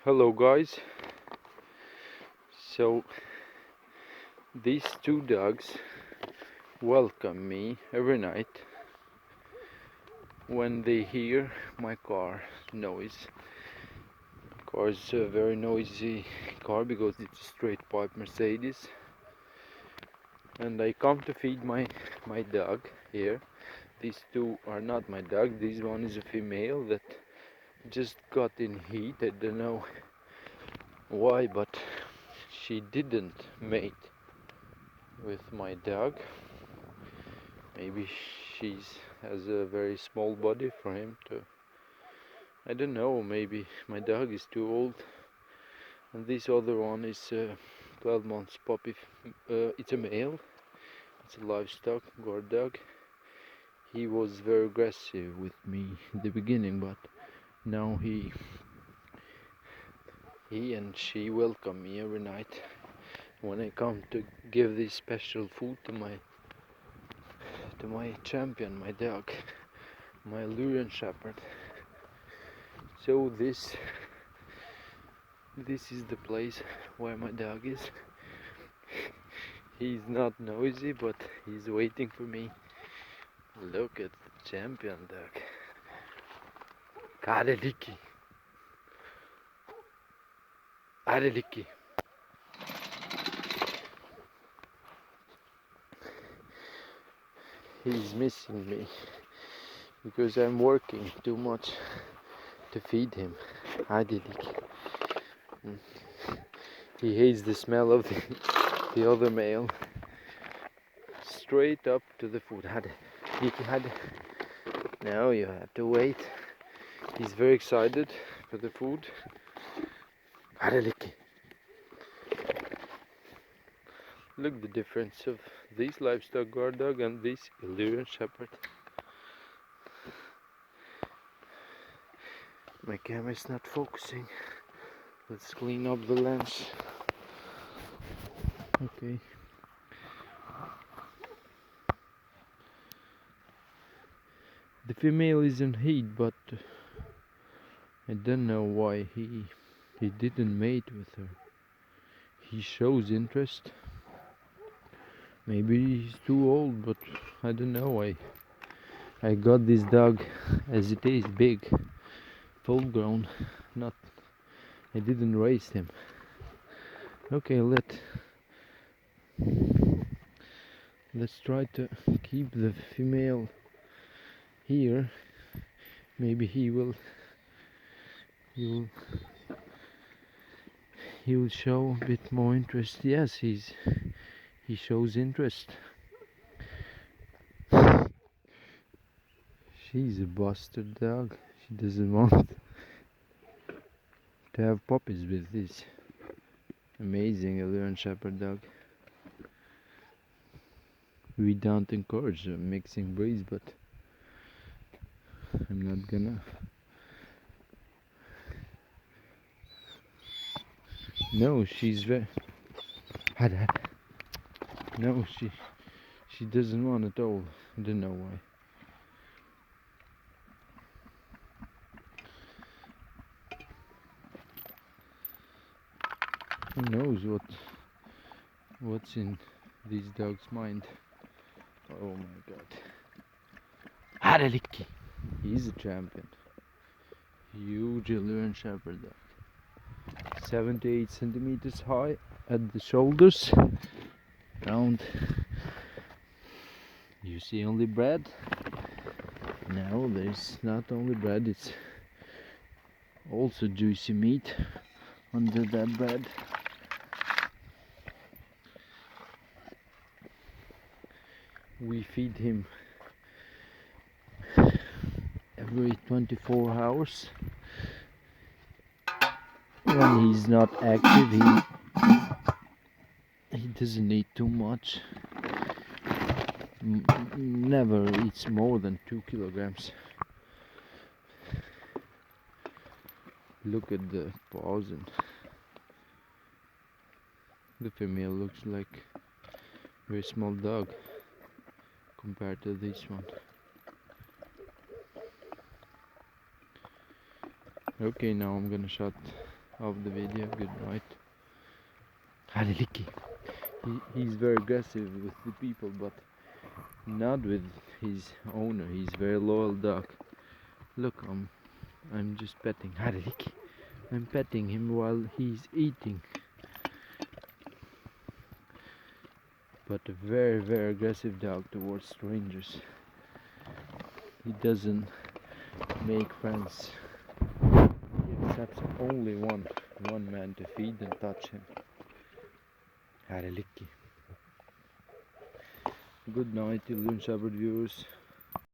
Hello guys, so these two dogs welcome me every night when they hear my car noise. Car is a very noisy car because it's a straight pipe Mercedes, and I come to feed my dog here. These two are not my dog. This one is a female that just got in heat. I don't know why, but she didn't mate with my dog. Maybe she has a very small body for him to. I don't know, maybe my dog is too old. And this other one is 12 months puppy. It's a male. It's a livestock guard dog. He was very aggressive with me in the beginning, but now he and she welcome me every night when I come to give this special food to my champion, my dog, my Lyrian Shepherd. So this is the place where my dog is. He's not noisy, but he's waiting for me. Look at the champion dog. Adeliki. Adeliki. He's missing me because I'm working too much to feed him. Adeliki. He hates the smell of the other male. Straight up to the food. Now you have to wait. He's very excited for the food. Look the difference of this livestock guard dog and this Illyrian Shepherd. My camera is not focusing. Let's clean up the lens. Okay. The female is in heat, but I don't know why he didn't mate with her. He shows interest. Maybe he's too old, but I don't know why. I got this dog as it is, big, full grown. I didn't raise him. Okay, let's try to keep the female here. Maybe he will show a bit more interest. Yes, he shows interest. She's a bastard dog. She doesn't want to have puppies with this amazing Illyrian Shepherd dog. We don't encourage mixing breeds, but I'm not gonna. No, she's very. No, she doesn't want at all. I don't know why. Who knows what's in these dogs' mind? Oh my God! Adeliki, he's a champion. Huge Illyrian Shepherd dog. 78 centimeters high at the shoulders. Round. You see only bread. Now there's not only bread, it's also juicy meat under that bread. We feed him every 24 hours. When he's not active, he doesn't eat too much. Never eats more than 2 kilograms. Look at the paws, and the female looks like a very small dog compared to this one. Okay, now I'm gonna shut of the video. Good night. Haliliki. He's very aggressive with the people, but not with his owner. He's very loyal dog. Look, I'm just petting Haliliki. I'm petting him while he's eating. But a very, very aggressive dog towards strangers. He doesn't make friends. He accepts only one man to feed and touch him. Haliliki. Good night, Illusion Shepherd viewers.